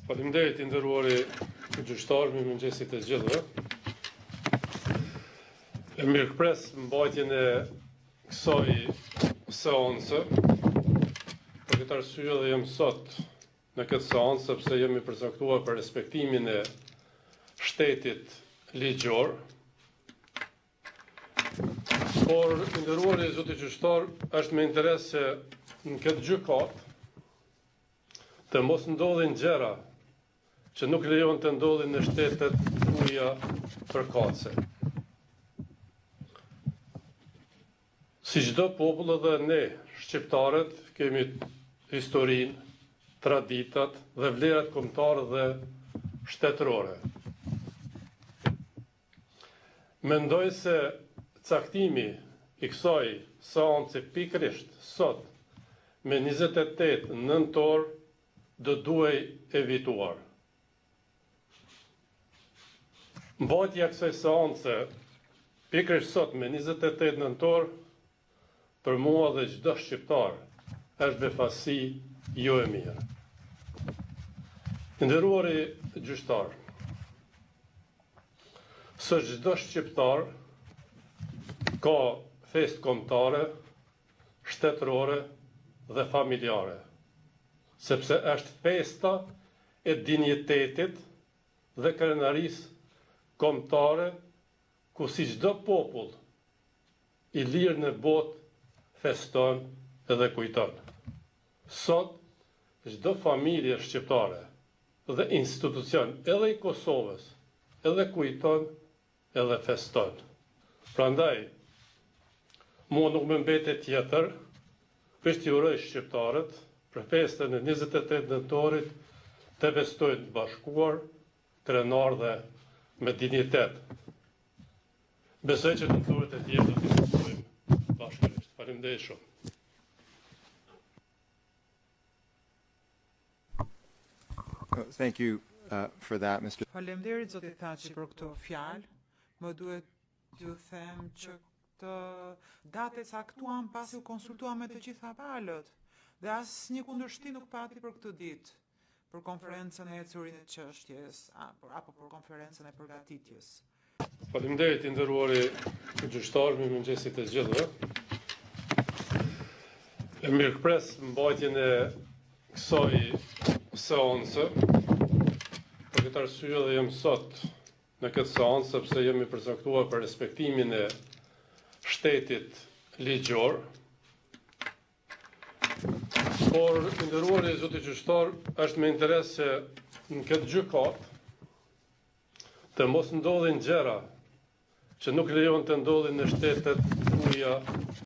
Faleminderit i nderuari gjyqtar, mirëmëngjesit të gjithëve. E mirëpres mbajtjen e kësaj seance. Për këtë arsye dhe jam sot në këtë seancë sepse jemi përcaktuar për respektimin e shtetit ligjor. Por i nderuari zoti gjyqtar, është me interes se në këtë gjykat të mos ndodhin gjëra që nuk lejon të ndodhin në shtetet tuaja përkatëse. Si çdo popull edhe ne, shqiptarët, kemi historinë, traditat dhe vlerat kombëtare dhe shtetërore. Mendoj se caktimi i kësaj seance pikërisht sot me 28 nëntor do duhej evituar. Mbajtja e kësaj seance pikërisht sot me 28 nëntor për mua dhe çdo shqiptar është befasi jo e mirë. Nderuari gjyqtar, së çdo shqiptar ka festë kombëtare, shtetërore dhe familjare, sepse është festa e dinjitetit dhe krenarisë kombëtare, ku si çdo popull i lirë në botë feston edhe kujton. Sot, çdo familje shqiptare dhe institucion edhe i Kosovës edhe kujton edhe feston. Prandaj, mua nuk më mbetet tjetër, veç t'i uroj shqiptarët për festën e 28 nëntorit të festojnë bashkuar, krenar dhe me dinjitet. Besoj që nëntorit e tjerë do t'i festojnë bashkërisht. Faleminderit shumë. Thank you for that, Mr. Faleminderit zoti Thaçi për këtë fjalë. Më duhet t'ju them që këtë datë e caktuam pasi u konsultuam me të gjitha palët dhe asnjë kundërshtim nuk pati për këtë ditë, për konferencën e ecurit të çështjes apo për konferencën e përgatitjes. Faleminderit i nderuari gjyqtar, mirëmëngjesit të gjithëve. E mirëpres mbajtjen e kësaj seance. Për këtë arsye dhe jam sot në këtë seancë sepse jemi përcaktuar për respektimin e shtetit ligjor. Por i nderuari zoti gjyqtar, është me interes se në këtë gjykat të mos ndodhin gjëra që nuk lejon të ndodhin në shtetet tuaja